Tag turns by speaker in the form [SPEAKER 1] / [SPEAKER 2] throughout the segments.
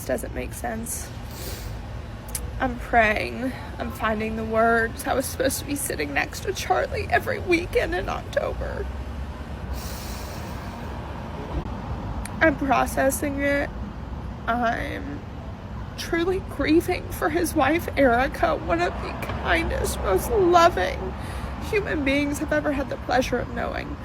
[SPEAKER 1] just doesn't make sense. I'm praying. I'm finding the words. I was supposed to be sitting next to Charlie every weekend in October. I'm processing it. I'm truly grieving for his wife, Erica, one of the kindest, most loving human beings I've ever had the pleasure of knowing.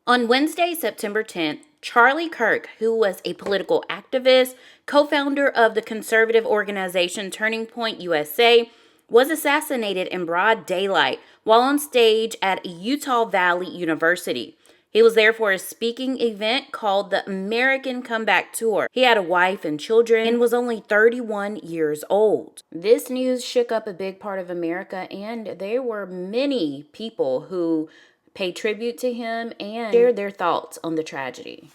[SPEAKER 2] On Wednesday, September 10th, Charlie Kirk, who was a political activist, co-founder of the conservative organization Turning Point USA, was assassinated in broad daylight while on stage at Utah Valley University. He was there for a speaking event called the American Comeback Tour. He had a wife and children and was only 31 years old. This news shook up a big part of America, and there were many people who paid tribute to him and shared their thoughts on the tragedy.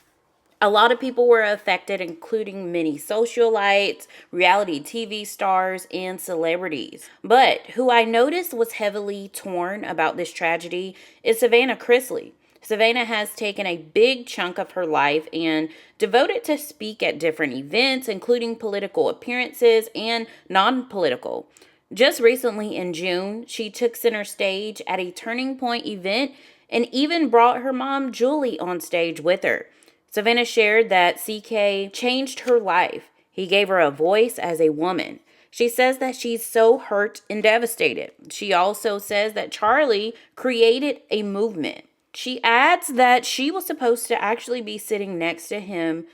[SPEAKER 2] A lot of people were affected, including many socialites, reality TV stars, and celebrities. But who I noticed was heavily torn about this tragedy is Savannah Chrisley. Savannah has taken a big chunk of her life and devoted to speak at different events, including political appearances and non-political. Just recently in June, she took center stage at a Turning Point event and even brought her mom, Julie, on stage with her. Savannah shared that CK changed her life. He gave her a voice as a woman. She says that she's so hurt and devastated. She also says that Charlie created a movement. She adds that she was supposed to actually be sitting next to him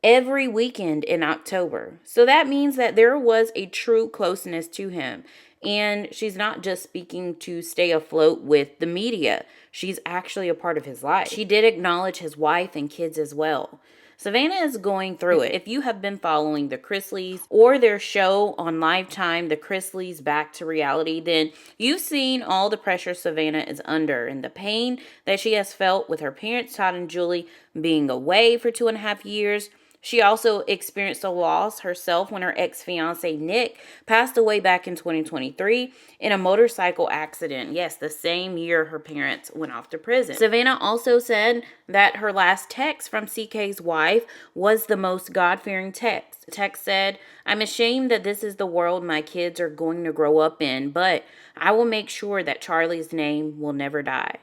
[SPEAKER 2] every weekend in October. So that means that there was a true closeness to him. And she's not just speaking to stay afloat with the media. She's actually a part of his life. She did acknowledge his wife and kids as well. Savannah is going through it. If you have been following the Chrisleys or their show on Lifetime, The Chrisleys Back to Reality, then you've seen all the pressure Savannah is under and the pain that she has felt with her parents, Todd and Julie, being away for 2.5 years. She also experienced a loss herself when her ex-fiance Nick passed away back in 2023 in a motorcycle accident. Yes, the same year her parents went off to prison. Savannah also said that her last text from CK's wife was the most God-fearing text. The text said, "I'm ashamed that this is the world my kids are going to grow up in, but I will make sure that Charlie's name will never die."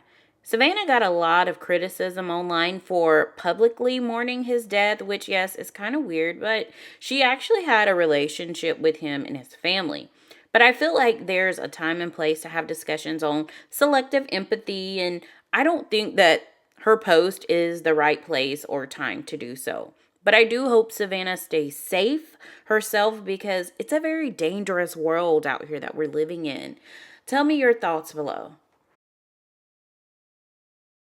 [SPEAKER 2] Savannah got a lot of criticism online for publicly mourning his death, which, yes, is kind of weird, but she actually had a relationship with him and his family. But I feel like there's a time and place to have discussions on selective empathy, and I don't think that her post is the right place or time to do so. But I do hope Savannah stays safe herself because it's a very dangerous world out here that we're living in. Tell me your thoughts below.